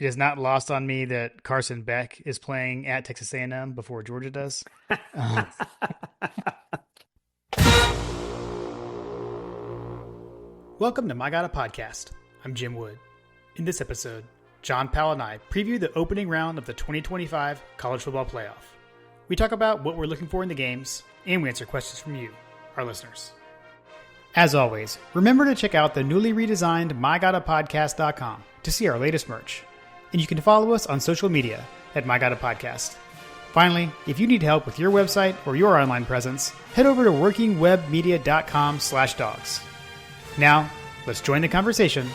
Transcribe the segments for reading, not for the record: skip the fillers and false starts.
It is not lost on me that Carson Beck is playing at Texas A&M before Georgia does. Uh, Welcome to My God a Podcast. I'm Jim Wood. In this episode, John Powell and I preview the opening round of the 2025 College Football Playoff. We talk about what we're looking for in the games, and we answer questions from you, our listeners. As always, remember to check out the newly redesigned MyGottaPodcast.com to see our latest merch. And you can follow us on social media at MyGottaPodcast. Finally, if you need help with your website or your online presence, head over to workingwebmedia.com/dogs. Now, let's join the conversation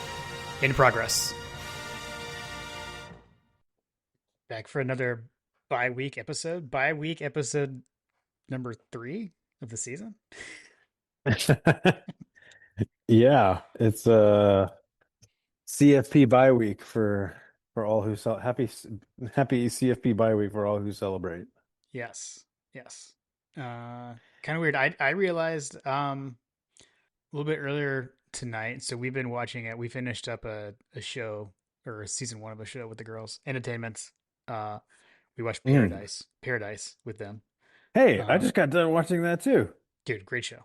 in progress. Back for another bi-week episode number 3 of the season. Yeah, it's a CFP bye week for all who happy CFP bye week for all who celebrate. Yes. Kind of weird. I realized a little bit earlier tonight. So we've been watching it. We finished up a show or a season 1 of a show with the girls. Entertainments. We watched Paradise with them. Hey, I just got done watching that too. Dude, great show.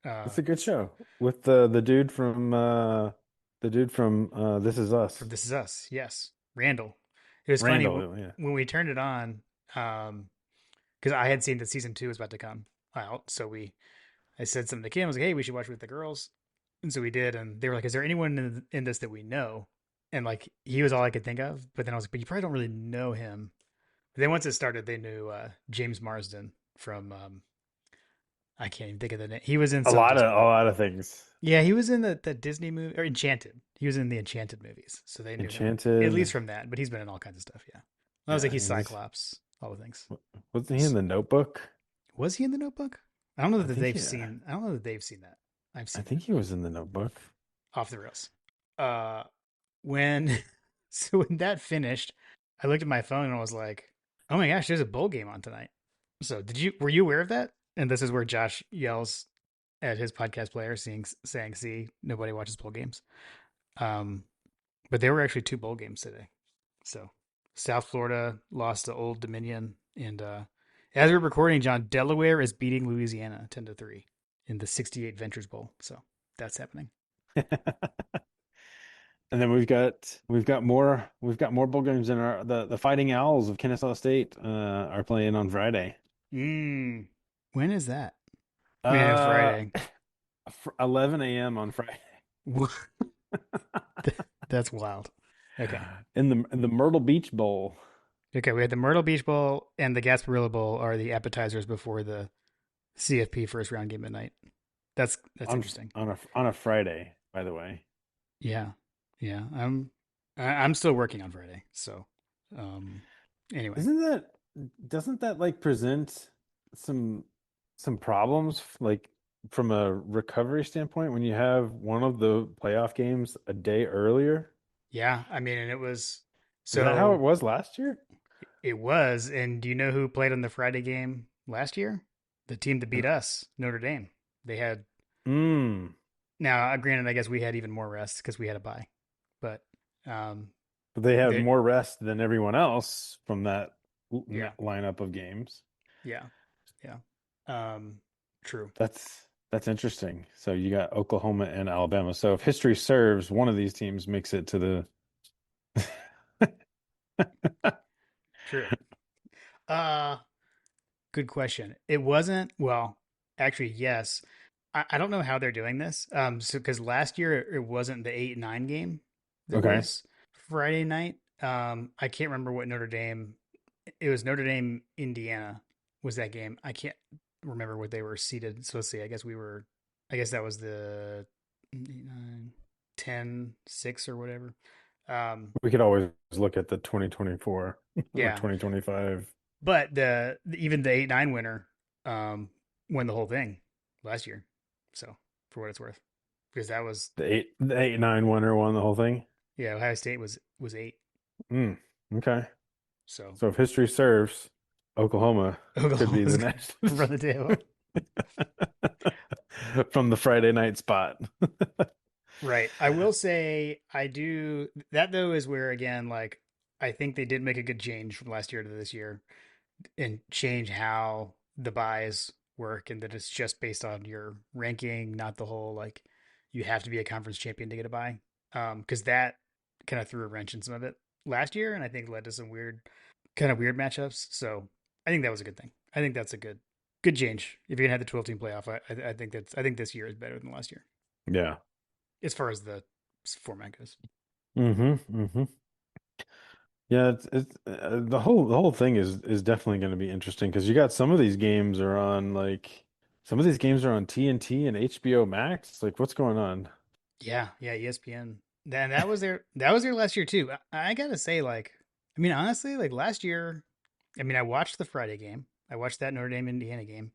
It's a good show with the dude from This Is Us. From This Is Us, yes, Randall. It was Randall, funny yeah. when we turned it on, because I had seen that season 2 was about to come out. So I said something to Kim. I was like, "Hey, we should watch it with the girls," and so we did. And they were like, "Is there anyone in this that we know?" And like he was all I could think of. But then I was like, "But you probably don't really know him." But then once it started, they knew James Marsden from I can't even think of the name. He was in A some lot of things. Yeah, he was in the Disney movie or Enchanted. He was in the Enchanted movies, so they knew him at least from that. But he's been in all kinds of stuff. Yeah, I was like he's Cyclops, all the things. Wasn't he in The Notebook? Was he in The Notebook? I don't know that they've seen. I don't know that they've seen that. I've seen. I think he was in The Notebook. Off the rails. When when that finished, I looked at my phone and I was like, "Oh my gosh, there's a bowl game on tonight." So were you aware of that? And this is where Josh yells at his podcast player, saying, "See, nobody watches bowl games." But there were actually 2 bowl games today. So South Florida lost to Old Dominion, and as we're recording, John, Delaware is beating Louisiana 10-3 in the '68 Ventures Bowl. So that's happening. And then we've got more bowl games in the Fighting Owls of Kennesaw State are playing on Friday. When is that? Friday. 11 a.m. on Friday. That's wild. Okay. In the Myrtle Beach Bowl. Okay, we had the Myrtle Beach Bowl and the Gasparilla Bowl are the appetizers before the CFP first round game at night. That's interesting. On a Friday, by the way. Yeah. I'm still working on Friday, so anyway. Doesn't that like present some problems like from a recovery standpoint when you have one of the playoff games a day earlier? Yeah, I mean, and it was Is that how it was last year? It was, and do you know who played on the Friday game last year? The team that beat us, Notre Dame. They had Now, granted, I guess we had even more rest because we had a bye, but they had more rest than everyone else from that lineup of games. Yeah. True. That's interesting. So you got Oklahoma and Alabama. So if history serves, one of these teams makes it to the. True. Good question. It wasn't, well, actually, yes. I don't know how they're doing this. So because last year it wasn't the 8-9 game that was Friday night. I can't remember what Notre Dame. It was Notre Dame, Indiana was that game. I can't remember what they were seated. So let's see. I guess that was the 10-6 or whatever. We could always look at the 2024 or 2025. But even the 8-9 winner won the whole thing last year. So for what it's worth, because that was the 8-9 winner won the whole thing. Yeah, Ohio State was 8. Okay. So if history serves, Oklahoma could be the next from the table from the Friday night spot. Right. I will say I do that though is where again like I think they did make a good change from last year to this year and change how the buys work and that it's just based on your ranking, not the whole like you have to be a conference champion to get a buy. Because that kind of threw a wrench in some of it last year and I think led to some weird matchups. So I think that was a good thing. I think that's a good change. If you're gonna have the 12 team playoff, I think this year is better than last year Yeah. as far as the format goes. Mm-hmm. Mm-hmm. Yeah, the whole thing is definitely going to be interesting because you got some of these games are on like some of these games are on TNT and HBO Max. Like, what's going on? Yeah, ESPN. Then that was their last year too. I gotta say, like, I mean, honestly, like last year, I mean, I watched the Friday game. I watched that Notre Dame Indiana game.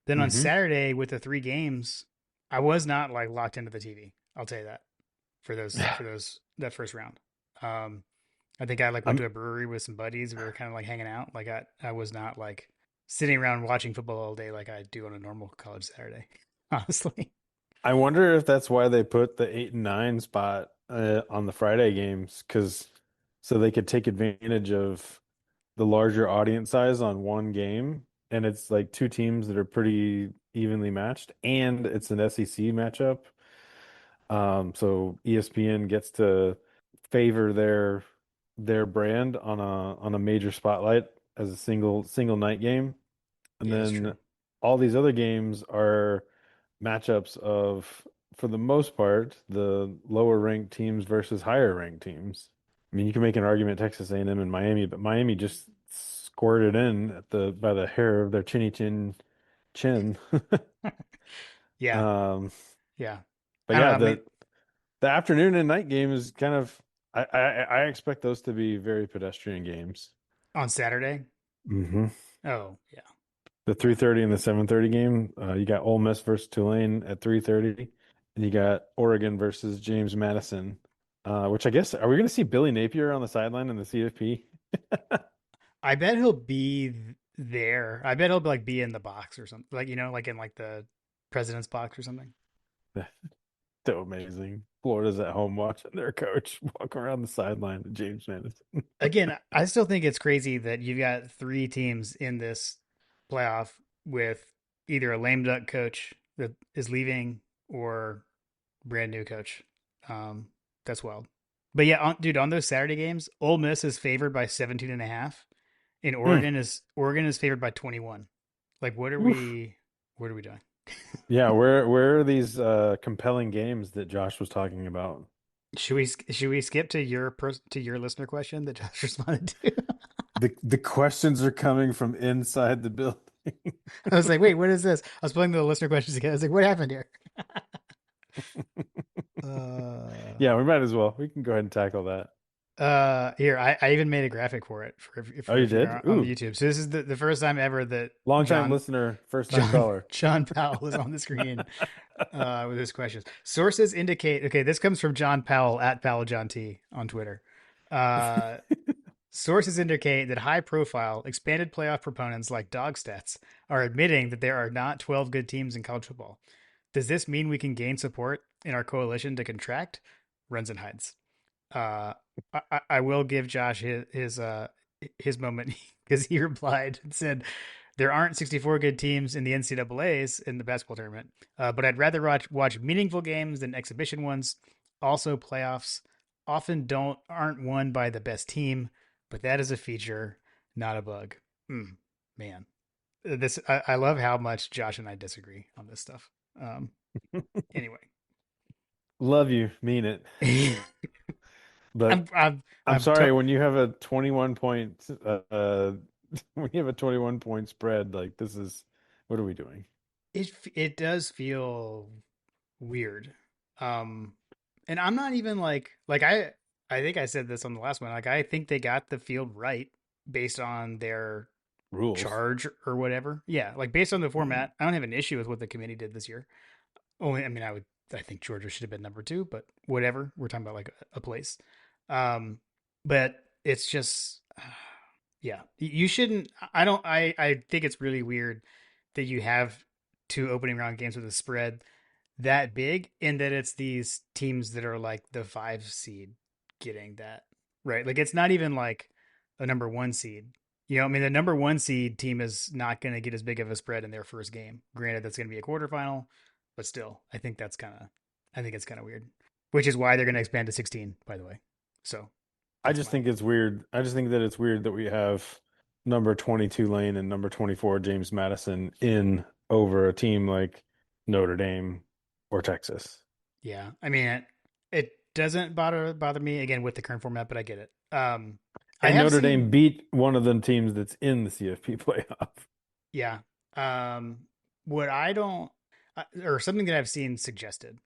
Then on Mm-hmm. Saturday with the three games, I was not like locked into the TV. I'll tell you that for those that first round. Um, I think I like went to I'm a brewery with some buddies. We were kind of like hanging out. Like I was not like sitting around watching football all day like I do on a normal college Saturday. Honestly. I wonder if that's why they put the 8 and 9 spot on the Friday games because so they could take advantage of the larger audience size on one game, and it's like two teams that are pretty evenly matched, and it's an SEC matchup. So ESPN gets to favor their brand on a major spotlight as a single night game. And Yeah, that's then true. all these other games are matchups of, for the most part, the lower ranked teams versus higher ranked teams. I mean, you can make an argument Texas A&M and M and Miami, but Miami just squirted in at the by the hair of their chin. Yeah, Um, yeah. but I don't yeah, know. I mean, the afternoon and night game is kind of I expect those to be very pedestrian games. on Saturday. Hmm. Oh, yeah, The yeah. 3:30 and the 7:30 game, you got Ole Miss versus Tulane at 3:30, and you got Oregon versus James Madison. Which I guess are we going to see Billy Napier on the sideline in the CFP? I bet he'll be there. I bet he'll like be in the box or something. Like like in like the president's box or something. So amazing. Florida's at home watching their coach walk around the sideline of James Madison. Again, I still think it's crazy that you've got three teams in this playoff with either a lame duck coach that is leaving or brand new coach. Um, that's wild. But yeah, dude, on those Saturday games, Ole Miss is favored by 17 and a half, and Mm. Oregon is favored by 21. Like, Oof. what are we doing? Yeah, where are these compelling games that Josh was talking about? Should we skip to to your listener question that Josh responded to? The questions are coming from inside the building. I was like, wait, what is this? I was pulling the listener questions again. I was like, what happened here? Uh, Yeah, we might as well. We can go ahead and tackle that. Here, I even made a graphic for it Oh, you if you're did? on Ooh, YouTube. So this is the first time ever that long time listener, first time John caller. John Powell is on the screen with his questions. Sources indicate. Okay, this comes from John Powell at Powell John T on Twitter. Uh, Sources indicate that high-profile, expanded playoff proponents like Dogstats are admitting that there are not 12 good teams in college football. Does this mean we can gain support in our coalition to contract? Runs and hides. Uh, I will give Josh his moment because he replied and said there aren't 64 good teams in the NCAA's in the basketball tournament, but I'd rather watch meaningful games than exhibition ones. Also, playoffs often don't aren't won by the best team, but that is a feature, not a bug. Man, I love how much Josh and I disagree on this stuff. Um, anyway, Love you, mean it. But I'm I'm sorry when you have a 21 point when you have a 21 point spread, like this is what are we doing? it does feel weird. Um, and I'm not even like I think I said this on the last one. Like I think they got the field right based on their Rules. charge or whatever. Yeah, like based on the format, I don't have an issue with what the committee did this year. Only, I mean, I think Georgia should have been number two, but whatever. We're talking about like a place. Um, but it's just, yeah, you shouldn't. I don't. I think it's really weird that you have two opening round games with a spread that big in that it's these teams that are like the 5 seed getting that, right? Like it's not even like a number 1 seed. I mean, the number 1 seed team is not going to get as big of a spread in their first game. Granted, that's going to be a quarterfinal, but still, I think it's kind of weird. Which is why they're going to expand to 16, by the way. So I that's just my think it's weird. I just think that it's weird that we have number 22 Lane and number 24 James Madison in over a team like Notre Dame or Texas. Yeah. I mean, it doesn't bother me again with the current format, but I get it. I And have Notre Dame seen, beat one of the teams that's in the CFP playoff. yeah. What I don't, or something that I've seen suggested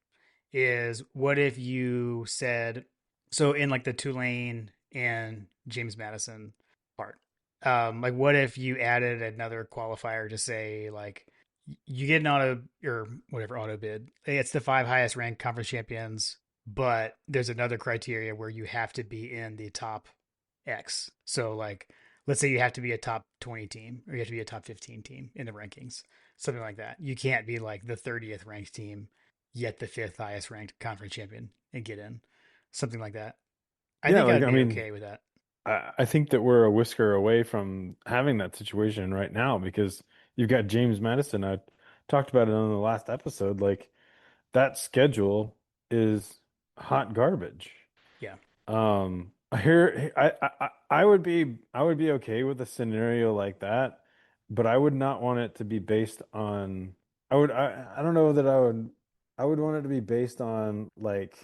is what if you said, so in like the Tulane and James Madison part, like what if you added another qualifier to say like you get an auto or whatever auto bid, it's the 5 highest ranked conference champions, but there's another criteria where you have to be in the top X. So like let's say you have to be a top 20 team or you have to be a top 15 team in the rankings, something like that. You can't be like the 30th ranked team yet the 5th highest ranked conference champion and get in, something like that. I Yeah, think like I'd I be mean, okay with that. I think that we're a whisker away from having that situation right now because you've got James Madison. I talked about it on the last episode. Like that schedule is hot garbage. Yeah. I hear I would be okay with a scenario like that, but I would not want it to be based on I don't know that I would want it to be based on like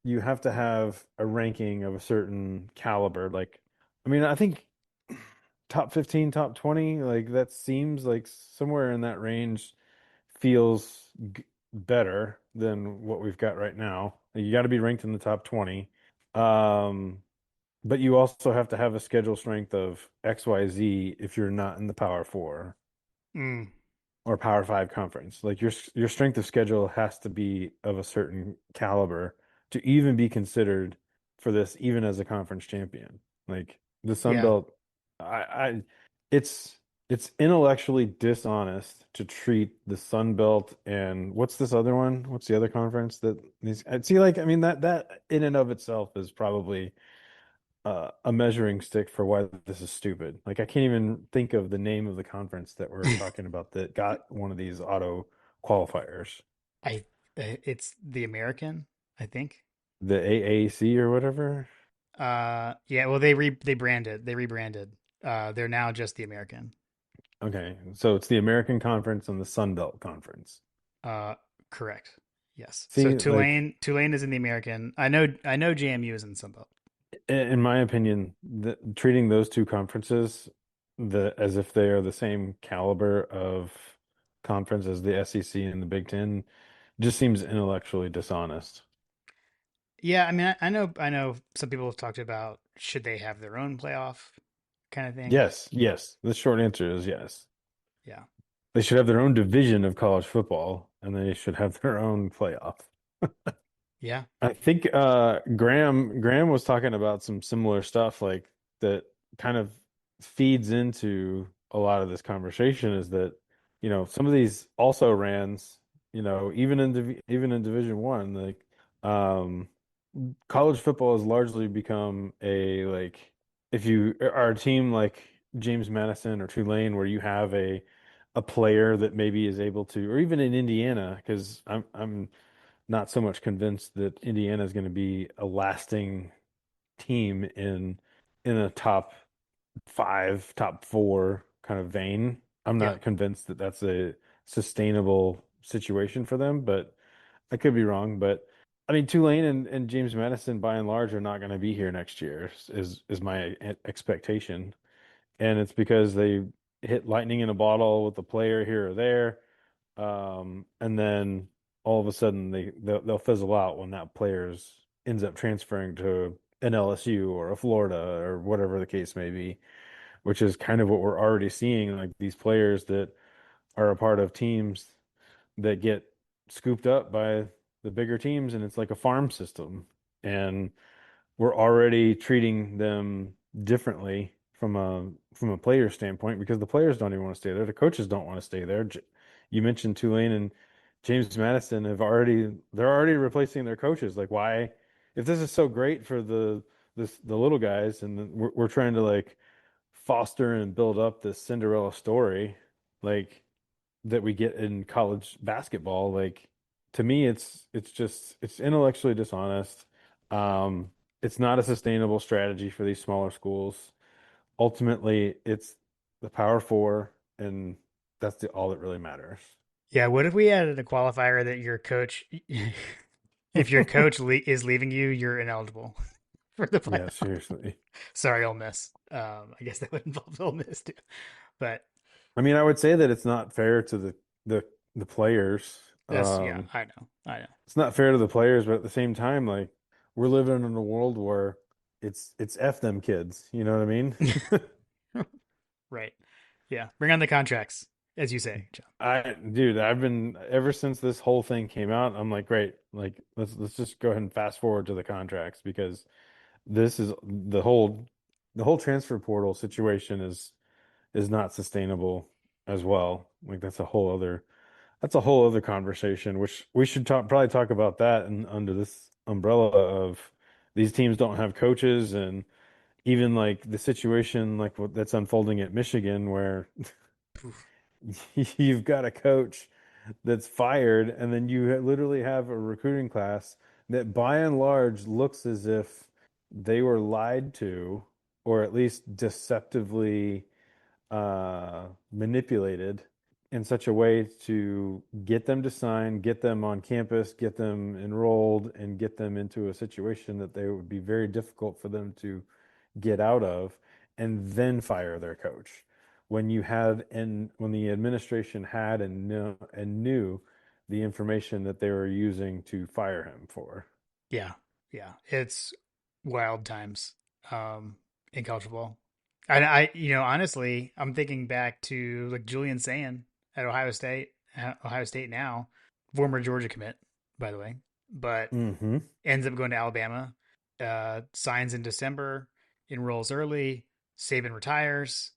you have to have a ranking of a certain caliber. Like I mean, I think top 15, top 20, like that seems like somewhere in that range feels better than what we've got right now. You got to be ranked in the top 20. Um, but you also have to have a schedule strength of XYZ if you're not in the Power Four Mm, or Power Five conference. Like your strength of schedule has to be of a certain caliber to even be considered for this, even as a conference champion. Like the Sun yeah. Belt, I it's it's intellectually dishonest to treat the Sun Belt and what's this other one? What's the other conference that these I see like I mean that in and of itself is probably a measuring stick for why this is stupid. Like I can't even think of the name of the conference that we're talking about that got one of these auto qualifiers. I it's the American, I think. The AAC or whatever. Yeah, well they rebranded. They're now just the American. Okay, so it's the American Conference and the Sun Belt Conference. Uh Correct. Yes. So See, like Tulane is in the American. I know JMU is in Sunbelt. in my opinion, treating those two conferences as if they are the same caliber of conference as the SEC and the Big Ten just seems intellectually dishonest. Yeah, I mean I know some people have talked about should they have their own playoff kind of thing. Yes, yes. The short answer is yes. Yeah. They should have their own division of college football, and they should have their own playoff. Yeah. I think Graham was talking about some similar stuff like that kind of feeds into a lot of this conversation is that some of these also rans even in Division One like um college football has largely become a like if you are a team like James Madison or Tulane where you have a player that maybe is able to or even in Indiana because I'm not so much convinced that Indiana is going to be a lasting team in a top five, top four kind of vein. I'm Yeah. not convinced that that's a sustainable situation for them, but I could be wrong. But I mean, Tulane and James Madison, by and large, are not going to be here next year. Is my expectation, and it's because they hit lightning in a bottle with a player here or there. And then all of a sudden they'll fizzle out when that player's ends up transferring to an LSU or a Florida or whatever the case may be, which is kind of what we're already seeing, like these players that are a part of teams that get scooped up by the bigger teams, and it's like a farm system. And we're already treating them differently from a player standpoint because the players don't even want to stay there. The coaches don't want to stay there. You mentioned Tulane James Madison they're already replacing their coaches. Like why if this is so great for the little guys and we're trying to like foster and build up this Cinderella story like that we get in college basketball, like to me it's just it's intellectually dishonest. Um it's not a sustainable strategy for these smaller schools. Ultimately, it's the Power Four, and that's all that really matters. Yeah, what if we added a qualifier that your coach, if your coach is leaving you, you're ineligible for the Yeah, playoff? seriously. Sorry, Ole Miss. I guess that would involve Ole Miss too. But I mean, I would say that it's not fair to the the players. yeah, Um, I know. it's not fair to the players, but at the same time, like we're living in a world where it's F them kids. You know what I mean? Right. Yeah. Bring on the contracts, as you say, John. Dude, I've been ever since this whole thing came out, I'm like, great, like let's just go ahead and fast forward to the contracts because this is the whole transfer portal situation is not sustainable as well. Like that's a whole other conversation, which we should probably talk about that and under this umbrella of these teams don't have coaches and even like the situation like what that's unfolding at Michigan where you've got a coach that's fired and then you literally have a recruiting class that by and large looks as if they were lied to or at least deceptively manipulated in such a way to get them to sign, get them on campus, get them enrolled, and get them into a situation that they would be very difficult for them to get out of, and then fire their coach. When the administration had and knew the information that they were using to fire him for. Yeah. Yeah. It's wild times um, in college football. Honestly, I'm thinking back to like Julian Sayin at Ohio State now, former Georgia commit, by the way, but Mm-hmm. ends up going to Alabama, signs in December, enrolls early, Saban retires,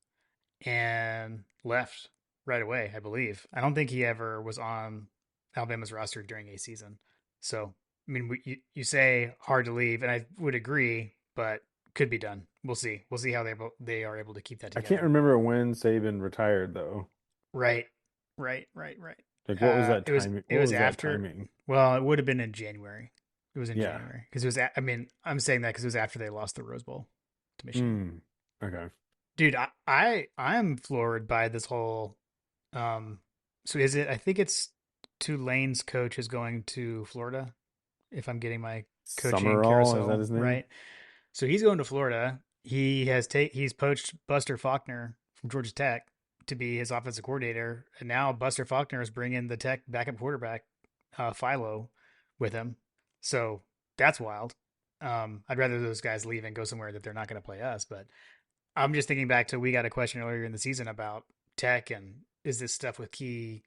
and left right away, I believe. I don't think he ever was on Alabama's roster during a season. So, I mean, you say hard to leave, and I would agree, but could be done. We'll see. We'll see how they are able to keep that I can't together. remember when Saban retired though. Right, right. Like what was that It was timing? it What was was that after. timing? Well, it would have been in January. It was in Yeah. January because it was. I mean, I'm saying that because it was after they lost the Rose Bowl to Michigan. Mm. Okay. Dude, I'm floored by this whole. Um, so is it? I think it's Tulane's coach is going to Florida. If I'm getting my coaching Summerall, is that carousel his name? right, so he's going to Florida. He's poached Buster Faulkner from Georgia Tech to be his offensive coordinator, and now Buster Faulkner is bringing the Tech backup quarterback Philo with him. So that's wild. I'd rather those guys leave and go somewhere that they're not going to play us. But I'm just thinking back to we got a question earlier in the season about Tech and is this stuff with Key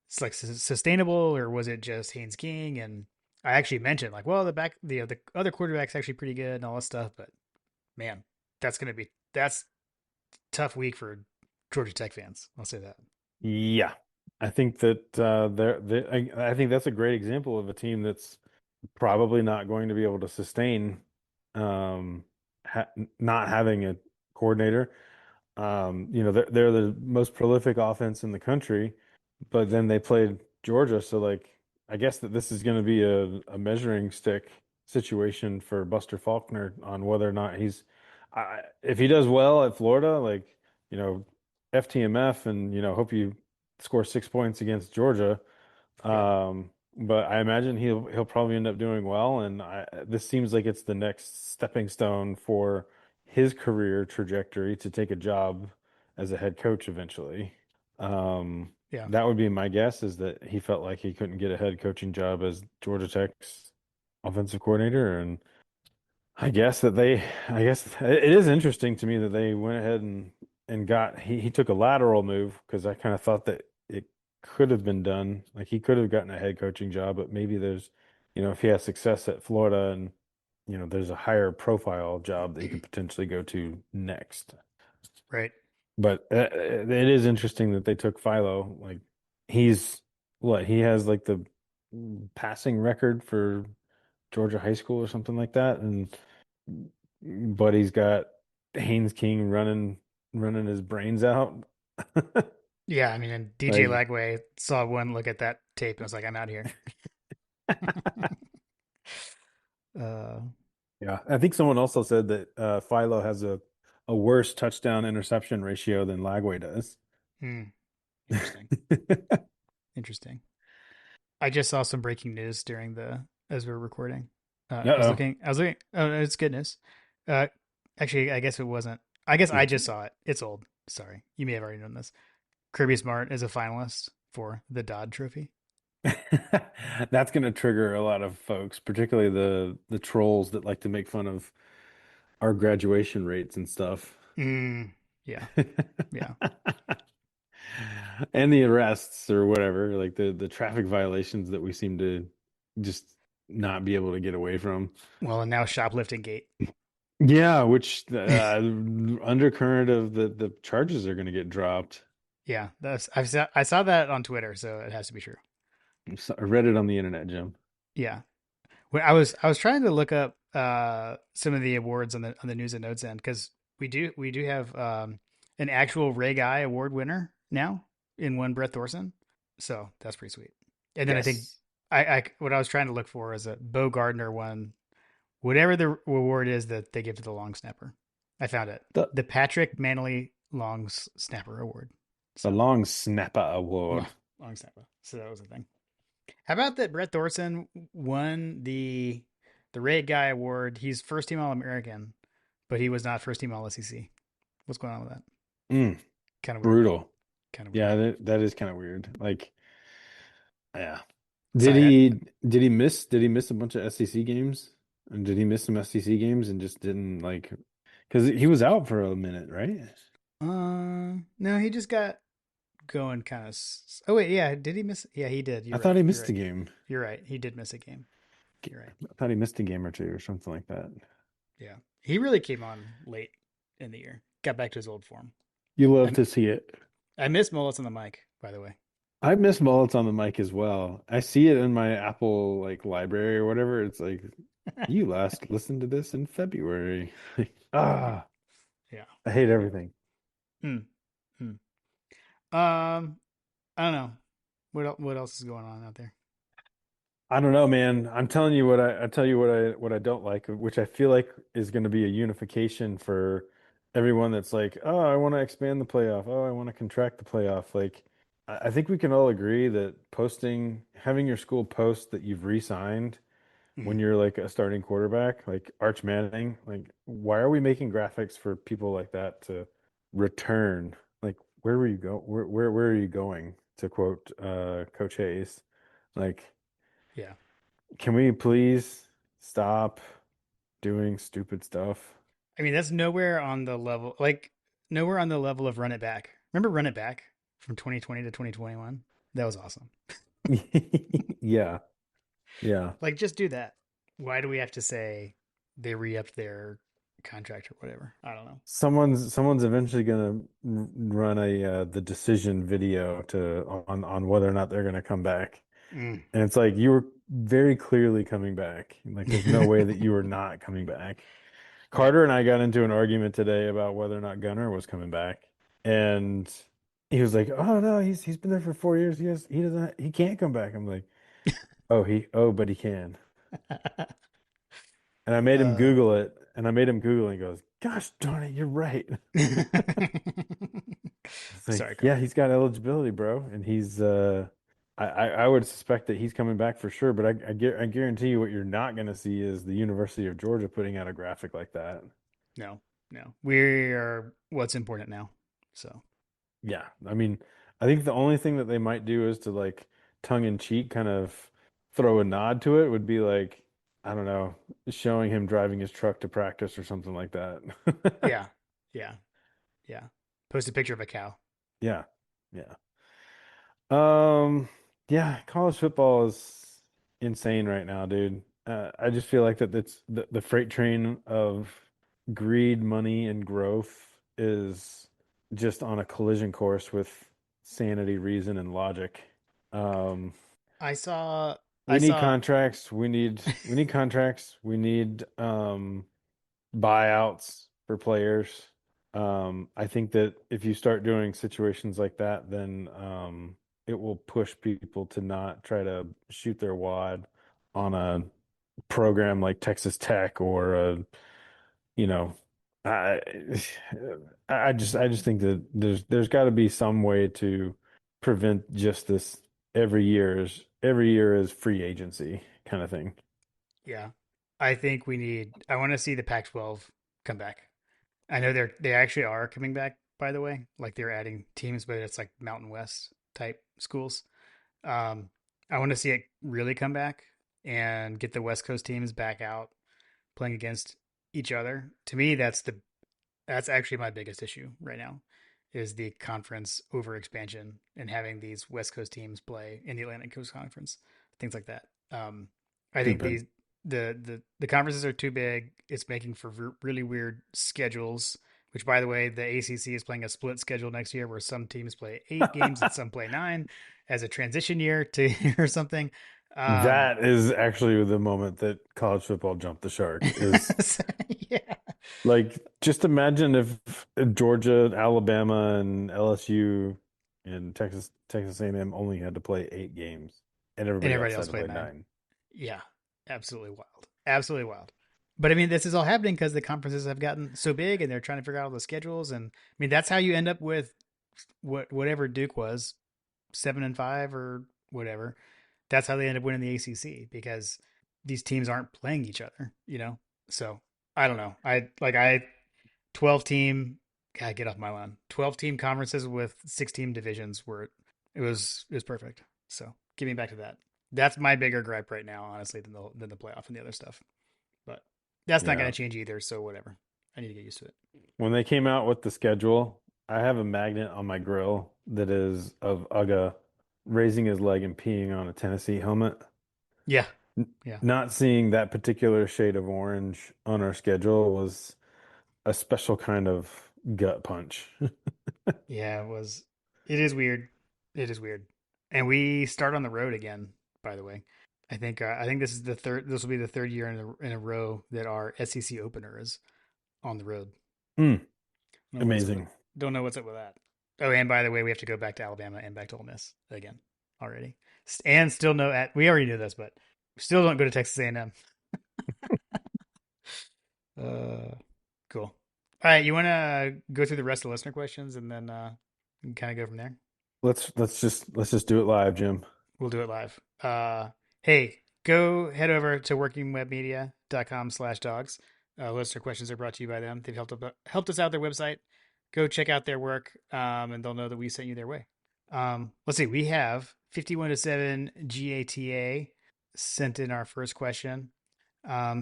it's like sustainable or was it just Haynes King? And I actually mentioned like, well, the other quarterback's actually pretty good and all that stuff, but man, that's tough week for Georgia Tech fans. I'll say that. Yeah. I think that I think that's a great example of a team that's probably not going to be able to sustain um ha not having a coordinator. They're the most prolific offense in the country, but then they played Georgia, so like I guess that this is going to be a measuring stick situation for Buster Faulkner on whether or not if he does well at Florida, like you know, FTMF, and hope you score 6 points against Georgia. Yeah. But I imagine he'll probably end up doing well, and this seems like it's the next stepping stone for his career trajectory to take a job as a head coach eventually. Yeah. That would be my guess is that he felt like he couldn't get a head coaching job as Georgia Tech's offensive coordinator, and I guess it is interesting to me that they went ahead and he took a lateral move because I kind of thought that it could have been done. Like he could have gotten a head coaching job, but maybe if he has success at Florida and, there's a higher profile job that he could potentially go to next. Right. But it is interesting that they took Philo. Like he's what he has like the passing record for Georgia high school or something like that, and Buddy's got Haynes King running his brains out. Yeah, I mean, and DJ Like, Lagway saw one look at that tape and was like, "I'm out of here." uh, yeah, I think someone also said that Philo has a worse touchdown interception ratio than Lagway does. hmm, interesting. Interesting. I just saw some breaking news during the as we were recording. I was Uh-oh. looking. I was looking. Oh, it's good news. Uh, actually, I guess it wasn't. I guess I just saw it. It's old. Sorry, you may have already known this. Kirby Smart is a finalist for the Dodd Trophy. That's going to trigger a lot of folks, particularly the trolls that like to make fun of our graduation rates and stuff. Mm, yeah, yeah. And the arrests or whatever, like the traffic violations that we seem to just not be able to get away from. Well, and now shoplifting gate. Yeah, which undercurrent of the charges are going to get dropped. Yeah, I saw that on Twitter, so it has to be true. I read it on the internet, Jim. Yeah. When I was trying to look up some of the awards on the news and notes end because we do have an actual Ray Guy award winner now in one Brett Thorson, so that's pretty sweet. And then I think Yes. I what I was trying to look for is that Bo Gardner won whatever the award is that they give to the long snapper. I found it, The the Patrick Manley Long Snapper Award. the So Long Snapper Award. long, long snapper. So that was the thing. How about that Brett Thorson won the Ray Guy Award? He's first team All American, but he was not first team All SEC. What's going on with that? Mm, Kind of weird. brutal. Kind of weird. Yeah, that is kind of weird. Like, yeah. Sorry. Did he miss a bunch of SEC games? And did he miss some SEC games and just didn't like because he was out for a minute, right? No, he just got going kind of. Oh wait, yeah. Did he miss? Yeah, he did. I You're thought right. he You're missed a right. game. You're right. He did miss a game. You're right. I thought he missed a game or two or something like that. Yeah, he really came on late in the year. Got back to his old form. You love I to see it. I miss Mullets on the mic, by the way. I miss mullets on the mic as well. I see it in my Apple like library or whatever. It's like you last listened to this in February. Ah, Yeah. I hate everything. Hmm. Hmm. Um, I don't know. What else is going on out there? I don't know, man. I'm telling you I tell you what I don't like, which I feel like is going to be a unification for everyone that's like, oh, I want to expand the playoff. Oh, I want to contract the playoff. Like, I think we can all agree that having your school post that you've re-signed when Mhm. you're like a starting quarterback, like Arch Manning, like why are we making graphics for people like that to return? Like, where were you go? Where are you going? To quote Coach Hayes, like. Yeah. Can we please stop doing stupid stuff? I mean, that's nowhere on the level, nowhere on the level of Run It Back. Remember Run It Back from 2020 to 2021? That was awesome. Yeah, yeah. Like, just do that. Why do we have to say they re-upped their contract or whatever? I don't know. Someone's eventually gonna run a the decision video to on whether or not they're gonna come back. Mm. And it's like you were very clearly coming back. Like there's no way that you were not coming back. Right. Carter and I got into an argument today about whether or not Gunner was coming back. And he was like, "Oh no, he's been there for 4 years. He can't come back." I'm like, but he can. And I made him uh, Google it, and I made him Google it, and he goes, "Gosh darn it, you're right." It's like, Sorry, yeah, Carter. he's got eligibility, bro, and I would suspect that he's coming back for sure, but I guarantee you what you're not going to see is the University of Georgia putting out a graphic like that. No, no. We are what's important now. So, Yeah, I mean, I think the only thing that they might do is to like tongue in cheek kind of throw a nod to it would be like, I don't know, showing him driving his truck to practice or something like that. yeah. Yeah. Yeah. Post a picture of a cow. Yeah. Yeah. Um, yeah, college football is insane right now, dude. I just feel like that it's the freight train of greed, money, and growth is just on a collision course with sanity, reason, and logic. Um, I saw I we need saw contracts. We need contracts. We need buyouts for players. I think that if you start doing situations like that, then it will push people to not try to shoot their wad on a program like Texas Tech or you know, I I just think that there's got to be some way to prevent just this every year is free agency kind of thing. yeah. I want to see the Pac-12 come back. I know they actually are coming back, by the way. Like they're adding teams, but it's like Mountain West type schools. Um, I want to see it really come back and get the West Coast teams back out playing against each other. To me, that's actually my biggest issue right now is the conference over expansion and having these West Coast teams play in the Atlantic Coast Conference, things like that. I think Stupid. the conferences are too big. It's making for really weird schedules. Which, by the way, the ACC is playing a split schedule next year, where some teams play 8 games and some play 9, as a transition year to or something. Um, That is actually the moment that college football jumped the shark is yeah, like just imagine if Georgia, Alabama, and LSU and Texas A&M only had to play 8 games and and everybody everybody else else had to play played 9. 9. Yeah, absolutely wild. Absolutely wild. But I mean, this is all happening because the conferences have gotten so big and they're trying to figure out all the schedules. And I mean, that's how you end up with whatever Duke was, 7-5 or whatever. That's how they end up winning the ACC because these teams aren't playing each other, you know? So I don't know. 12 team, God, get off my lawn. 12 team conferences with 6 team divisions where it was perfect. So give me back to that. That's my bigger gripe right now, honestly, than the playoff and the other stuff. But that's not going Yeah. to change either. So whatever. I need to get used to it. When they came out with the schedule, I have a magnet on my grill that is of Uga raising his leg and peeing on a Tennessee helmet. Yeah. N- Yeah. Not seeing that particular shade of orange on our schedule was a special kind of gut punch. Yeah. It is weird. It is weird. And we start on the road again, by the way. I think this will be the third year in a row that our SEC opener is on the road. Mm, Don't know what's up with amazing. don't know what's up with that. Oh, and by the way, we have to go back to Alabama and back to Ole Miss again already, and still no. We already knew this, but still don't go to Texas A&M. Cool. All right, you want to go through the rest of the listener questions and then kind of go from there. Let's just do it live, Jim. We'll do it live. Hey, go head over to workingwebmedia.com/dogs. Listener questions are brought to you by them. They've helped us out their website. Go check out their work, and they'll know that we sent you their way. Let's see. We have 51 to 7 GATA sent in our first question.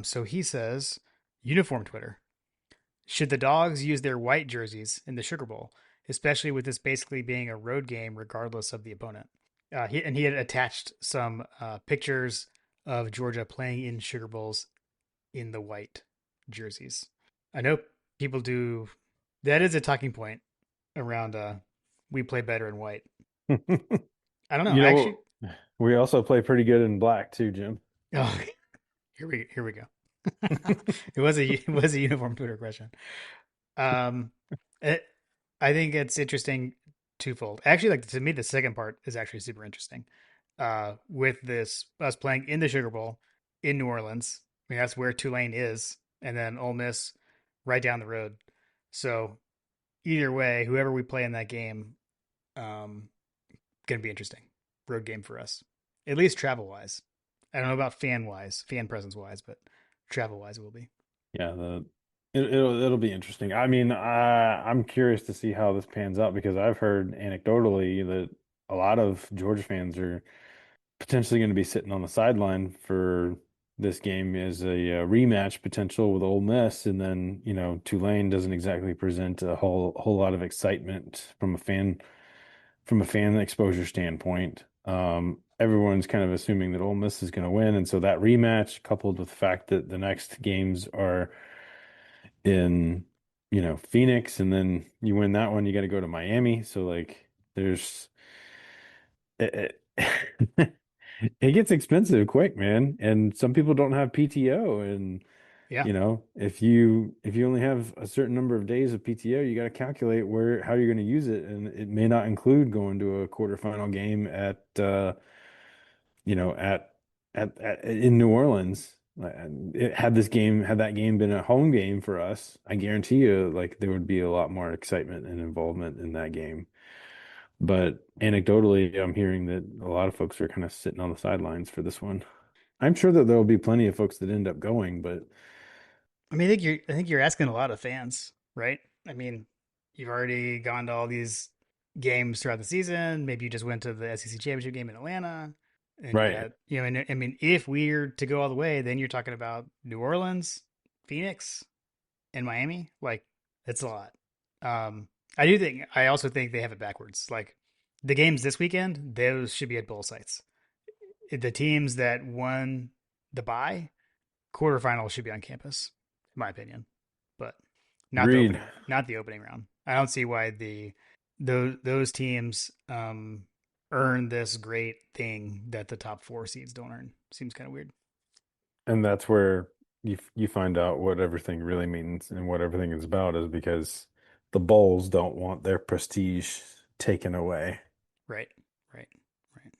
So he says, uniform Twitter. Should the dogs use their white jerseys in the Sugar Bowl, especially with this basically being a road game regardless of the opponent? He had attached some pictures of Georgia playing in Sugar Bowls in the white jerseys. I know people do. That is a talking point around. We play better in white. I don't know. You Actually, know, we also play pretty good in black too, Jim. oh, here we go. It was a uniform Twitter question. Um, it, I think it's interesting twofold. Actually, like to me, the second part is actually super interesting. With this us playing in the Sugar Bowl in New Orleans. I mean, that's where Tulane is, and then Ole Miss right down the road. So either way, whoever we play in that game, gonna be interesting. Road game for us, at least travel wise. I don't know about fan presence wise, but travel wise it will be. Yeah, it'll be interesting. I mean, I'm curious to see how this pans out because I've heard anecdotally that a lot of Georgia fans are potentially going to be sitting on the sideline for this game as a, rematch potential with Ole Miss, and then Tulane doesn't exactly present a whole lot of excitement from a fan exposure standpoint. Everyone's kind of assuming that Ole Miss is going to win, and so that rematch, coupled with the fact that the next games are in, Phoenix, and then you win that one, you got to go to Miami. So like, there's it gets expensive quick, man. And some people don't have PTO. And Yeah. if you only have a certain number of days of PTO, you got to calculate where how you're going to use it. And it may not include going to a quarterfinal game you know, at in New Orleans. Had that game been a home game for us, I guarantee you, like there would be a lot more excitement and involvement in that game. But anecdotally, I'm hearing that a lot of folks are kind of sitting on the sidelines for this one. I'm sure that there will be plenty of folks that end up going, but I mean, I think you're asking a lot of fans, right? I mean, you've already gone to all these games throughout the season. Maybe you just went to the SEC championship game in Atlanta, and you right. had, and I mean, if we're to go all the way, then you're talking about New Orleans, Phoenix, and Miami. Like, it's a lot. I also think they have it backwards. Like, the games this weekend, those should be at bowl sites. The teams that won the bye quarterfinals should be on campus, in my opinion, but Agreed. not the opening round. I don't see why those teams earn this great thing that the top four seeds don't earn. Seems kind of weird. And that's where you find out what everything really means and what everything is about is because the Bulls don't want their prestige taken away. Right, right, right.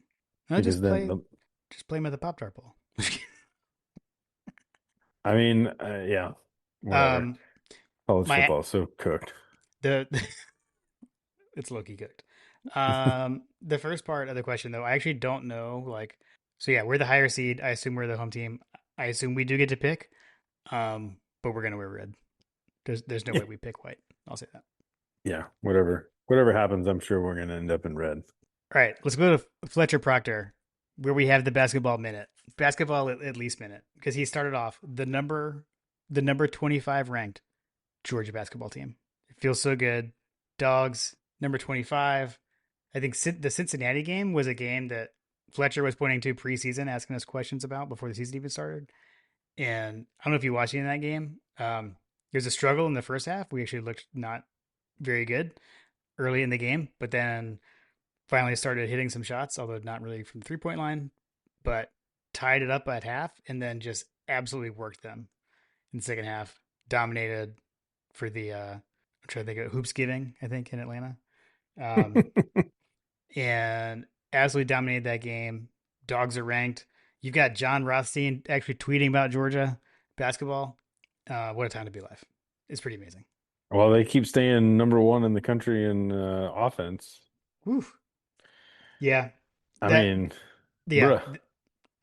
No, Because then just play them at the Pop Tart Bowl. I mean, yeah, whatever. um, College my football is so cooked. the it's low key cooked. The first part of the question though, I actually don't know. Like, so yeah, we're the higher seed. I assume we're the home team. I assume we do get to pick. But we're gonna wear red. There's no way we pick white. I'll say that. Yeah, whatever happens, I'm sure we're gonna end up in red. All right, let's go to Fletcher Proctor, where we have the basketball at least minute, because he started off the number 25 ranked Georgia basketball team. It feels so good. Dogs, number 25. I think the Cincinnati game was a game that Fletcher was pointing to preseason, asking us questions about before the season even started. And I don't know if you watched any of that game. There's a struggle in the first half. We actually looked not very good early in the game, but then finally started hitting some shots, although not really from the 3 point line, but tied it up at half and then just absolutely worked them in the second half. Dominated for the I'm trying to think of hoops giving, I think, in Atlanta. Um, and absolutely dominated that game. Dogs are ranked. You've got John Rothstein actually tweeting about Georgia basketball. What a time to be alive. It's pretty amazing. Well, they keep staying number one in the country in offense. Woo. Yeah. I That mean, yeah, bruh,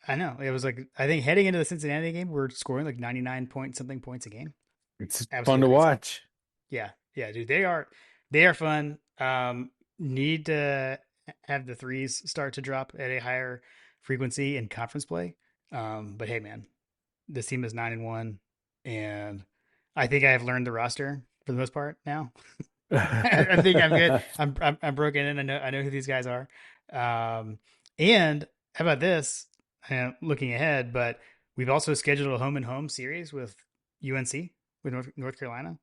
I know. It was like I think heading into the Cincinnati game, we're scoring like 99 point something points a game. it's fun Absolutely to crazy. watch. Yeah. Yeah, dude. They are fun. Need to have the threes start to drop at a higher frequency in conference play. But hey man, this team is 9-1, and I think I have learned the roster for the most part now. I think I'm good. I'm broken in. I know who these guys are. Um, and how about this? Looking ahead, but we've also scheduled a home and home series with UNC with North Carolina.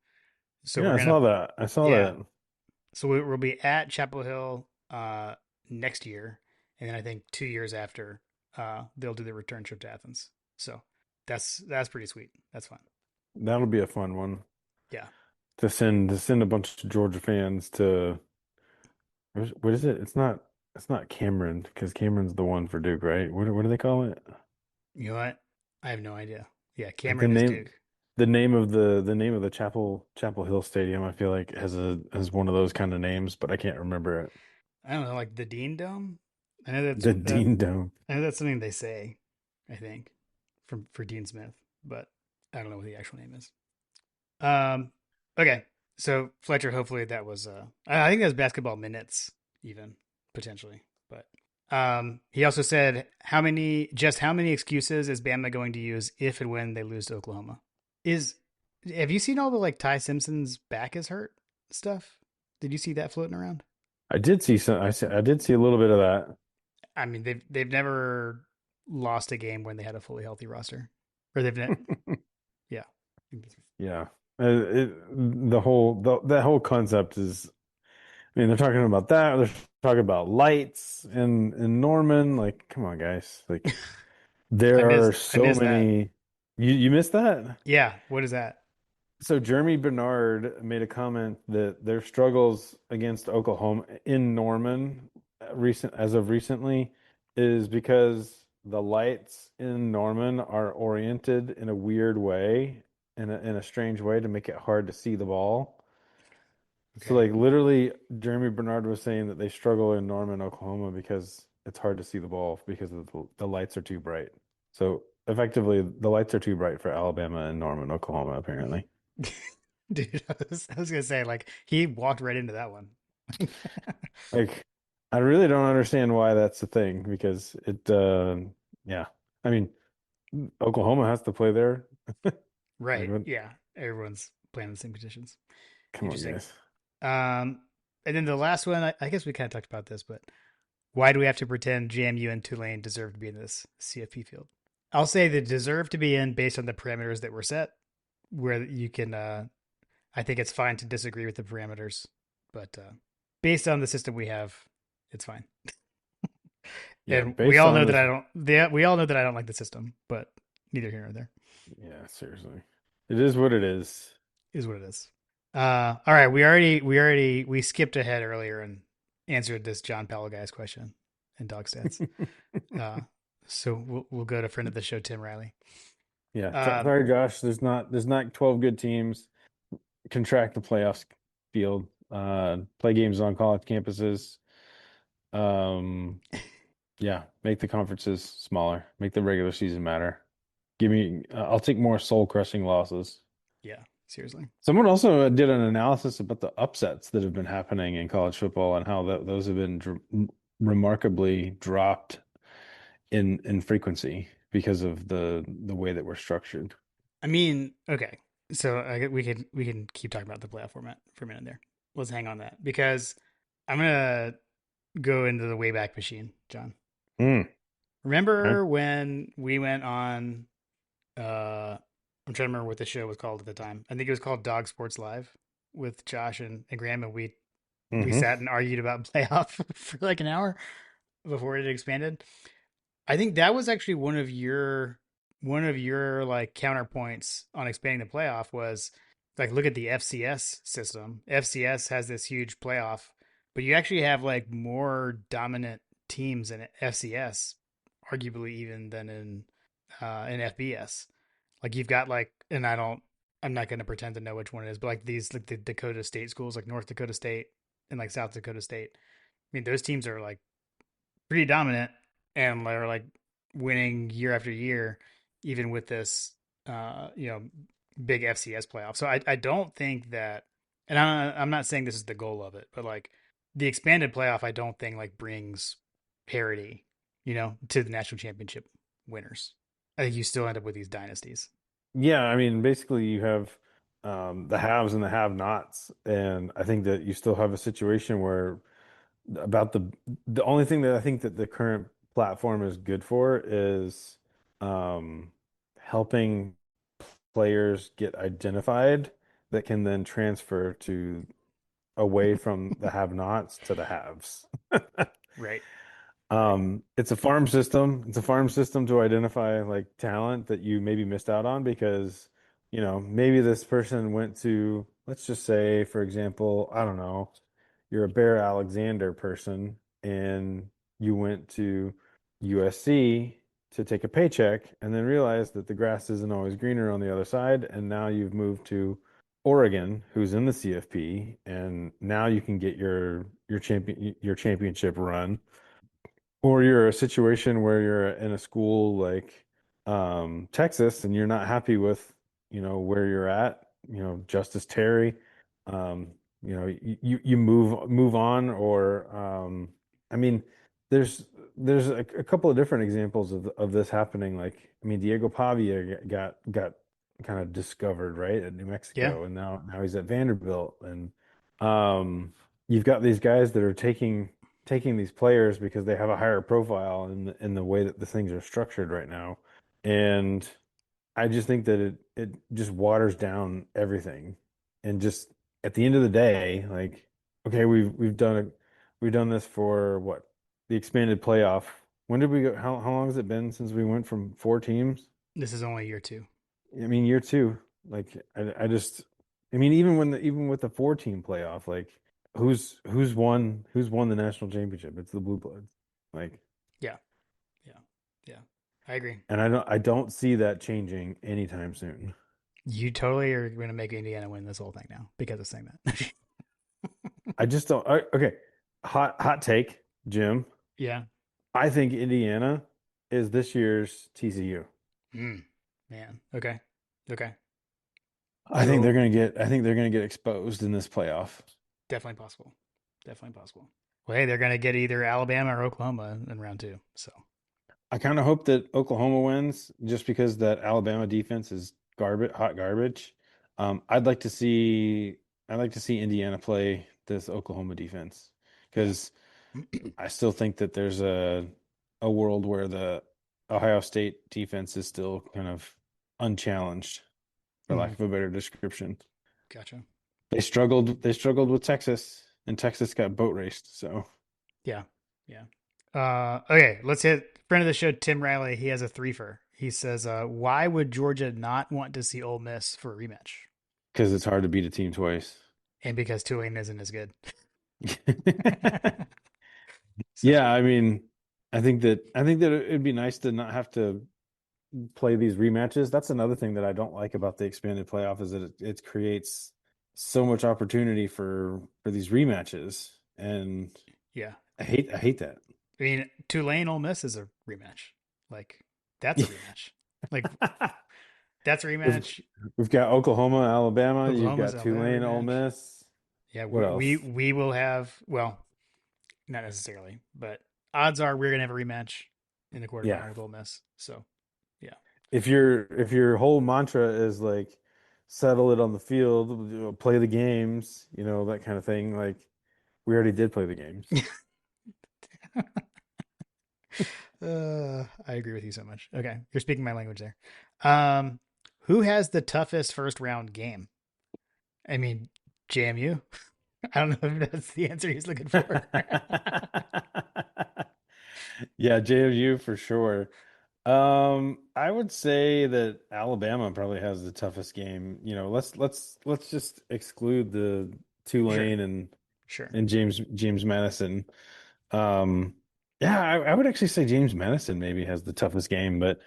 So Yeah, we're I gonna saw that. I saw yeah. that. So we'll be at Chapel Hill next year, and then I think 2 years after they'll do the return trip to Athens. So that's pretty sweet. That's fun. That'll be a fun one Yeah. to send a bunch of Georgia fans to what is it? It's not Cameron because Cameron's the one for Duke, right? What do they call it? You know what? I have no idea. Yeah, Like the Cameron is name Duke. the name of the Chapel Hill Stadium, I feel like has one of those kind of names, but I can't remember it. I don't know, like the Dean Dome. I know that's The that. Dean Dome. I know that's something they say. I think from for Dean Smith, but I don't know what the actual name is. Um. Okay. So Fletcher, hopefully that was. I think that was basketball minutes, even potentially. But he also said how many excuses is Bama going to use if and when they lose to Oklahoma? Is have you seen all the like Ty Simpson's back is hurt stuff? Did you see that floating around? I did see some. I did see a little bit of that. I mean, they've never lost a game when they had a fully healthy roster, or yeah. Yeah. The whole that whole concept is I mean, they're talking about that. They're talking about lights in Norman. Like, come on, guys. Like, there are I so missed that. many. You missed that? Yeah, what is that? So Jeremy Bernard made a comment that their struggles against Oklahoma in Norman as of recently is because the lights in Norman are oriented in a weird way, in a strange way to make it hard to see the ball. So Okay. like literally Jeremy Bernard was saying that they struggle in Norman, Oklahoma because it's hard to see the ball because of the lights are too bright. So effectively the lights are too bright for Alabama and Norman, Oklahoma, apparently. Dude, I was gonna say like he walked right into that one. Like, I really don't understand why that's the thing because yeah. I mean, Oklahoma has to play there. Like, Right. what? Yeah. Everyone's playing the same conditions. Come on, Interesting. guys. Um, and then the last one, I guess we kind of talked about this, but why do we have to pretend JMU and Tulane deserve to be in this CFP field? I'll say they deserve to be in based on the parameters that were set, where you can, I think it's fine to disagree with the parameters, but based on the system we have, it's fine. Yeah, And we based all on know that this. I don't. We all know that I don't like the system, but neither here nor there Yeah, seriously. It is what it is. is what it is. All right, we skipped ahead earlier and answered this John Powell guy's question in dog stats. Uh, so we'll go to friend of the show Tim Riley. Yeah, Um, sorry, Josh. There's not 12 good teams. Contract the playoffs field. Play games on college campuses. Um, yeah, make the conferences smaller. Make the regular season matter. Give me. I'll take more soul crushing losses. yeah, seriously. Someone also did an analysis about the upsets that have been happening in college football and how those have been remarkably dropped in frequency because of the way that we're structured. I mean, okay. So we can keep talking about the playoff format for a minute there. Let's hang on that because I'm gonna go into the Wayback Machine, John. Mm, okay. Remember when we went on I'm trying to remember what the show was called at the time. I think it was called Dog Sports Live with Josh and Graham, and we Hmm. sat and argued about playoff for like an hour before it expanded. I think that was actually one of your like counterpoints on expanding the playoff was like look at the FCS system. FCS has this huge playoff, but you actually have like more dominant teams in FCS, arguably even than in FBS. Like you've got like, and I'm not going to pretend to know which one it is, but like these like the Dakota State schools, like North Dakota State and like South Dakota State. I mean, those teams are like pretty dominant and they're like winning year after year, even with this, you know, big FCS playoff. So I don't think that, and I'm not saying this is the goal of it, but like the expanded playoff, I don't think like brings parity, you know, to the national championship winners. I think you still end up with these dynasties. Yeah, I mean, basically you have the haves and the have-nots, and I think that you still have a situation where about the only thing that I think that the current platform is good for is um, helping players get identified that can then transfer to away from the have-nots to the haves. Right. Right. It's a farm system. It's a farm system to identify like talent that you maybe missed out on because, maybe this person went to, let's just say, for example, I don't know, you're a Bear Alexander person and you went to USC to take a paycheck and then realized that the grass isn't always greener on the other side. And now you've moved to Oregon, who's in the CFP, and now you can get your championship run. Or you're a situation where you're in a school like Texas and you're not happy with, where you're at, Justice Terry, um, you move on or I mean, there's a couple of different examples of this happening. Like, I mean, Diego Pavia got kind of discovered, right, at New Yeah. Mexico, and now he's at Vanderbilt, and um, you've got these guys that are taking these players because they have a higher profile in the way that the things are structured right now. And I just think that it just waters down everything. And just at the end of the day, like Okay, we've done this for what? The expanded playoff. When did we go? How long has it been since we went from four teams? This is only year two. I mean, year two. Like I just I mean, even with the four team playoff, like who's won the national championship? It's the Blue Bloods. Like, Yeah, yeah, yeah. I agree. and I don't see that changing anytime soon. You totally are going to make Indiana win this whole thing now because of saying that. I just don't. Okay, hot take, Jim. Yeah. I think Indiana is this year's TCU. Man. Okay. Okay. I So think they're gonna get exposed in this playoff. definitely possible. Definitely possible. Well, hey, they're going to get either Alabama or Oklahoma in round two. So I kind of hope that Oklahoma wins just because that Alabama defense is garbage, hot garbage. I'd like to see Indiana play this Oklahoma defense yeah. because I still think that there's a world where the Ohio State defense is still kind of unchallenged, for lack Mhm. of a better description. Gotcha. They struggled with Texas, and Texas got boat raced. So Yeah. Yeah. Okay, let's hit friend of the show, Tim Riley. He has a threefer. He says, why would Georgia not want to see Ole Miss for a rematch? because it's hard to beat a team twice. And because Tulane isn't as good. So Yeah, I mean, I think that it'd be nice to not have to play these rematches. That's another thing that I don't like about the expanded playoff is that it creates so much opportunity for these rematches, and yeah. I hate that. I mean, Tulane Ole Miss is a rematch. Like that's a rematch. Like that's a We've rematch. we've got Oklahoma, Alabama. You've Oklahoma's got Alabama Tulane, Ole rematch. Miss. Yeah, What we else? we will have, well, not necessarily, but odds are we're gonna have a rematch in the Yeah. quarterfinal with Ole Miss. So yeah. If your whole mantra is like settle it on the field, play the games, that kind of thing, like we already did play the games. I agree with you so much. Okay, you're speaking my language there. Um, who has the toughest first round game? I mean, JMU. I don't know if that's the answer he's looking for. Yeah, JMU for sure. I would say that Alabama probably has the toughest game. Let's just exclude the Sure, Tulane and sure. and James Madison. Um, yeah, I would actually say James Madison maybe has the toughest game, but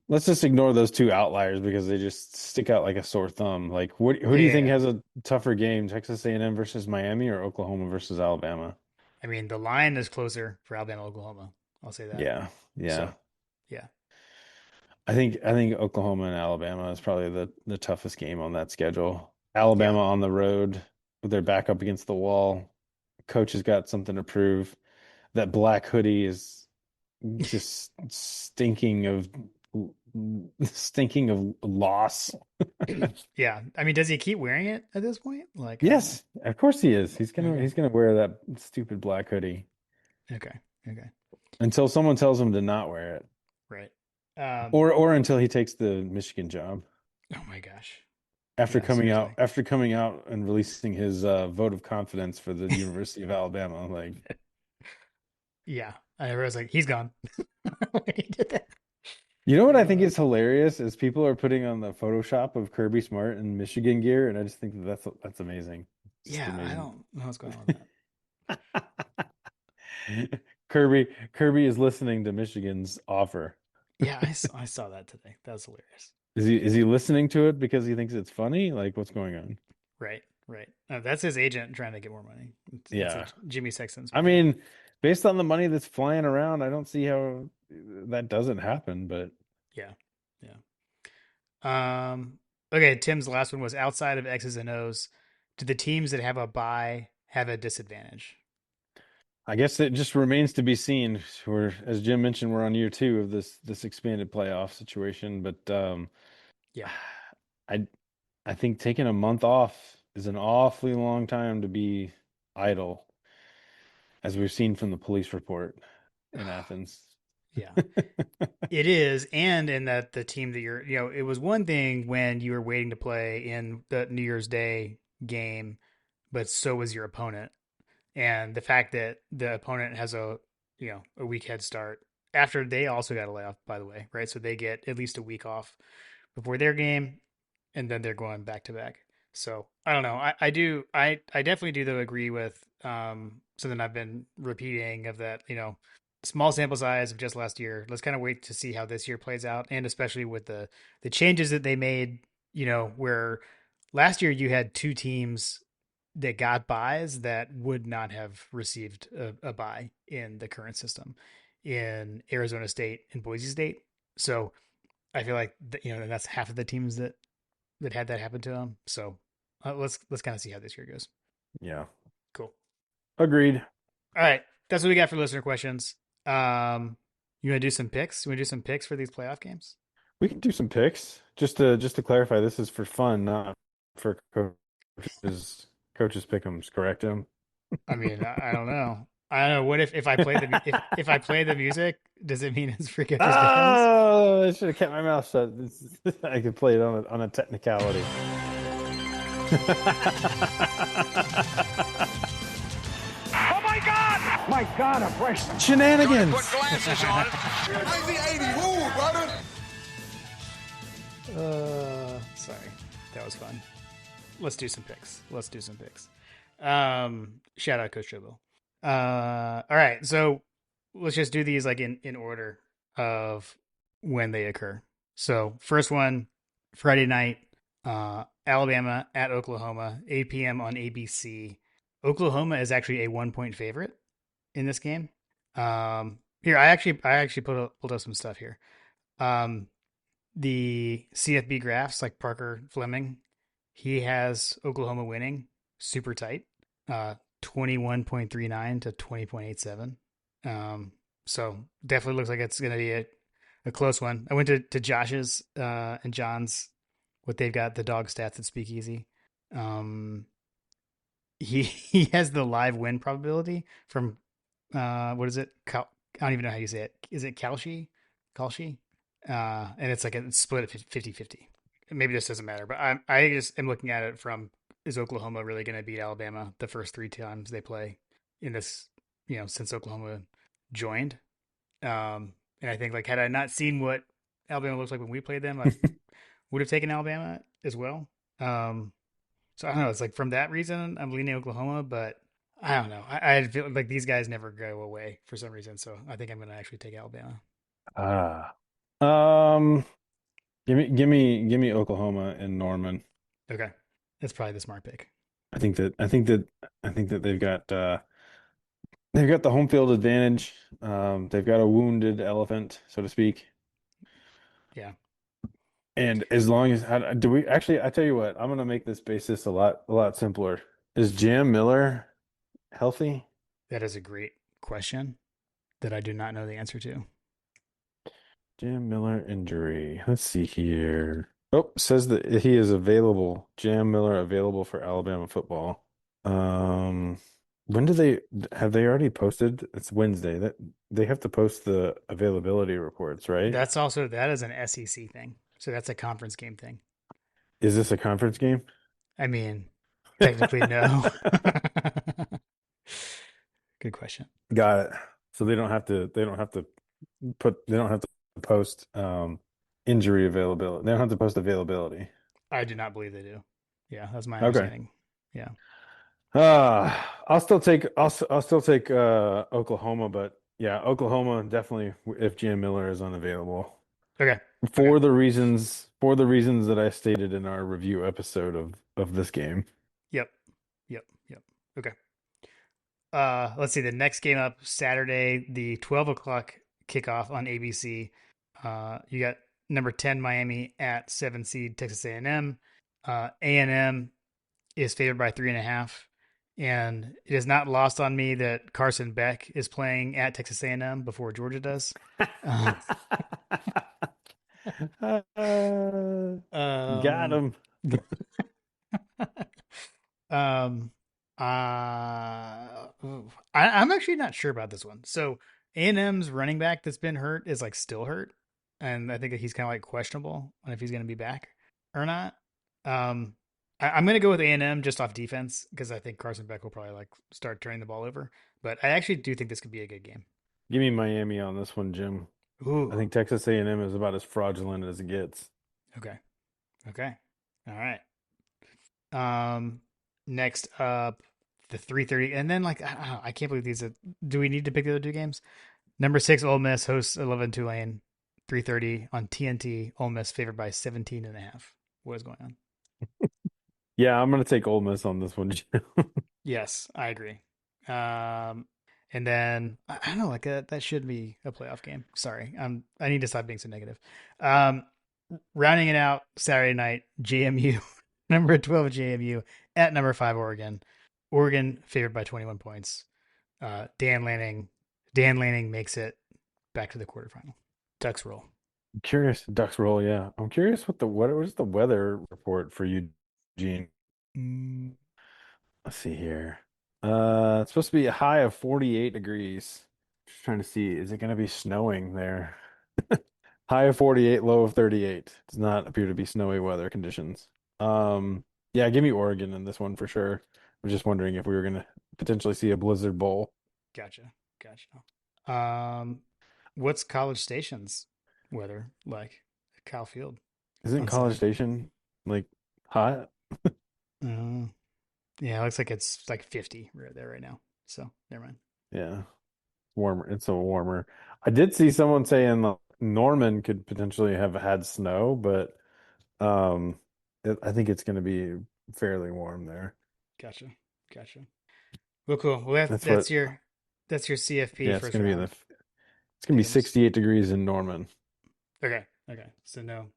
let's just ignore those two outliers because they just stick out like a sore thumb. Like, who Yeah, do you yeah, think yeah. has a tougher game, Texas A&M versus Miami or Oklahoma versus Alabama? I mean, the line is closer for Alabama, Oklahoma. I'll say that. Yeah, yeah. So, yeah, I think Oklahoma and Alabama is probably the toughest game on that schedule. yeah, Alabama on the road with their back up against the wall. Coach has got something to prove. That black hoodie is just stinking of loss. yeah. I mean, does he keep wearing it at this point? Like, I don't know. Yes, of course he is. He's gonna Okay, he's gonna wear that stupid black hoodie okay, okay. until someone tells him to not wear it, Right. Um. or until he takes the Michigan job. Oh my gosh. After Yeah. coming out Seriously. after coming out and releasing his vote of confidence for the University of Alabama, like Yeah. I was like, he's gone when he did that. what I think is hilarious is people are putting on the Photoshop of Kirby Smart in Michigan gear, and I just think that's amazing. It's just Yeah, I amazing. don't know what's going on with that. Kirby is listening to Michigan's offer. Yeah, I saw that today. That was hilarious. Is he listening to it because he thinks it's funny? Like what's going on? Right, right. That's his agent trying to get more money. It's Yeah. like Jimmy Sexton's I money. mean, based on the money that's flying around, I don't see how that doesn't happen, but Yeah, yeah. Okay, Tim's last one was outside of X's and O's. Do the teams that have a bye have a disadvantage? I guess it just remains to be seen. As Jim mentioned, we're on year two of this expanded playoff situation, but Yeah, I I think taking a month off is an awfully long time to be idle, as we've seen from the police report in Athens. yeah. It is, and in that the team that it was one thing when you were waiting to play in the New Year's Day game but so is your opponent. And the fact that the opponent has a week head start after they also got a layoff, by the way, right? So they get at least a week off before their game, and then they're going back to back. So I don't know. I definitely do though agree with something I've been repeating of that, small sample size of just last year. Let's kind of wait to see how this year plays out, and especially with the changes that they made, where last year you had two teams that got buys that would not have received a buy in the current system in Arizona State and Boise State. So I feel like that's half of the teams that had that happen to them. So let's kind of see how this year goes. Yeah. Cool. Agreed. All right, that's what we got for listener questions. You want to do some picks? You want to do some picks for these playoff games? We can do some picks. Just to clarify, this is for fun, not for coaches pick'ems, correct him? I mean, I don't know. I don't know. What if I play if I play the music, does it mean it's free coaches pickums? Oh, I should have kept my mouth shut. I could play it on a technicality. Oh my God! My God, a fresh Shenanigans. Put glasses on. 1980 rule, brother. Sorry, that was fun. Let's do some picks. Shout out Coach Tribo. All right, so let's just do these like in order of when they occur. So first one, Friday night, Alabama at Oklahoma, 8 p.m. on ABC. Oklahoma is actually a 1-point favorite in this game. Here, I actually pulled up some stuff here. The CFB graphs, like Parker Fleming, he has Oklahoma winning super tight, 21.39 to 20.87. So definitely looks like it's going to be a close one. I went to Josh's and John's, what they've got, the dog stats at Speakeasy. He has the live win probability from what is it? I don't even know how you say it. Is it Kalshi? Kalshi? And it's like it's split at 50-50. Maybe this doesn't matter, but I just am looking at it from, is Oklahoma really going to beat Alabama the first three times they play in this, since Oklahoma joined? And I think, like, had I not seen what Alabama looks like when we played them, I would have taken Alabama as well. So I don't know. It's like from that reason, I'm leaning Oklahoma, but I don't know. I feel like these guys never go away for some reason. So I think I'm going to actually take Alabama. Ah. Um, give me Oklahoma and Norman. Okay. That's probably the smart pick. I think that they've got the home field advantage. They've got a wounded elephant, so to speak. Yeah. And as long as do we actually, I tell you what, I'm gonna make this basis a lot simpler. Is Jam Miller healthy? That is a great question that I do not know the answer to. Jam Miller injury. Let's see here. Oh, says that he is available. Jam Miller available for Alabama football. Um, when do they have they already posted? It's Wednesday. That they have to post the availability reports, right? That is an SEC thing. So that's a conference game thing. Is this a conference game? I mean, technically, no. Good question. Got it. So they don't have to post injury availability. They don't have to post availability. I do not believe they do. Yeah, that's my Okay. understanding. Yeah. I'll still take Oklahoma, but yeah, Oklahoma definitely if Jam Miller is unavailable. Okay. Okay. For the reasons that I stated in our review episode of this game. Yep. Yep. Yep. Okay. Let's see. The next game up Saturday, the 12 o'clock kickoff on ABC. You got number 10 Miami at 7 seed Texas A&M. A&M is favored by 3.5, and it is not lost on me that Carson Beck is playing at Texas A&M before Georgia does. Got Um, him. um, I'm actually not sure about this one. So A&M's running back that's been hurt is like still hurt, and I think that he's kind of like questionable on if he's going to be back or not. Um, I'm going to go with A&M just off defense because I think Carson Beck will probably like start turning the ball over. But I actually do think this could be a good game. Give me Miami on this one, Jim. I Ooh. think Texas A&M is about as fraudulent as it gets. Okay. Okay. All right. Um, next up, the 3:30, and then like I don't know, I can't believe these. Do we need to pick the other two games? Number 6, Ole Miss hosts 11 Tulane, 3:30 on TNT. Ole Miss favored by 17.5. What is going on? Yeah, I'm gonna take Ole Miss on this one, Jim. Yes, I agree. And then I don't know, like that should be a playoff game. Sorry, I need to stop being so negative. Um, rounding it out, Saturday night, JMU, number 12 JMU at number 5 Oregon. Oregon favored by 21 points. Dan Lanning makes it back to the quarterfinal. Ducks roll. I'm curious, Ducks roll, yeah. I'm curious what is the weather report for Eugene? Mm, Let's see here. It's supposed to be a high of 48 degrees. Just trying to see, is it gonna be snowing there? High of 48, low of 38. Does not appear to be snowy weather conditions. Yeah, give me Oregon in this one for sure. I was just wondering if we were gonna potentially see a blizzard bowl. gotcha. What's College Station's weather like at Kyle Field Isn't on College Saturday? Station like hot? Uh, yeah, it looks like it's like 50 right there right now. So never mind. Yeah, warmer. It's a warmer. I did see someone saying that Norman could potentially have had snow, but um, I think it's going to be fairly warm there. Gotcha. Well, cool. Well, That's what. that's your CFP Yeah, first round it's going to be items. 68 degrees in Norman. Okay. So no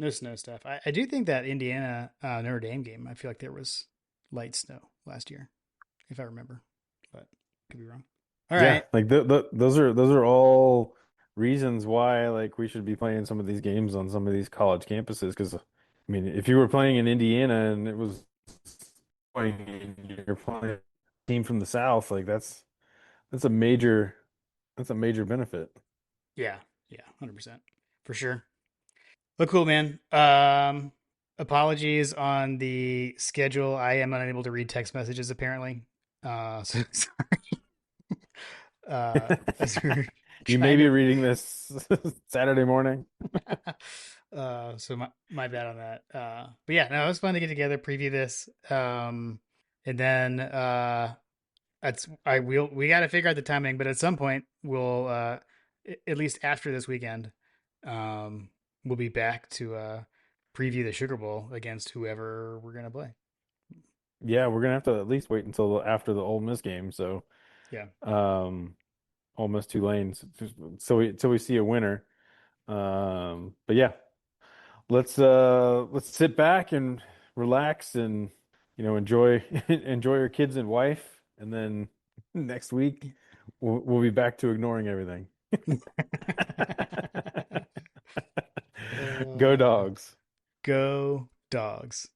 snow stuff. I do think that Indiana Notre Dame game. I feel like there was light snow last year, if I remember, but could be wrong. All Yeah, right. like those are all reasons why like we should be playing some of these games on some of these college campuses. Because I mean, if you were playing in Indiana and it was you're playing a team from the South, like that's a major that's a major benefit. Yeah. 100% for sure. Look, cool, man. Apologies on the schedule. I am unable to read text messages apparently. So sorry. As we're You may trying be to. reading this Saturday morning. So my bad on that. But yeah, no, it was fun to get together, preview this. And then we got to figure out the timing, but at some point we'll at least after this weekend, um, we'll be back to preview the Sugar Bowl against whoever we're gonna play. Yeah, we're gonna have to at least wait until after the Ole Miss game. So, Yeah. um, Ole Miss Tulane, so we see a winner. But yeah, let's sit back and relax and enjoy enjoy your kids and wife, and then next week we'll be back to ignoring everything. Go uh, dogs. Go dogs.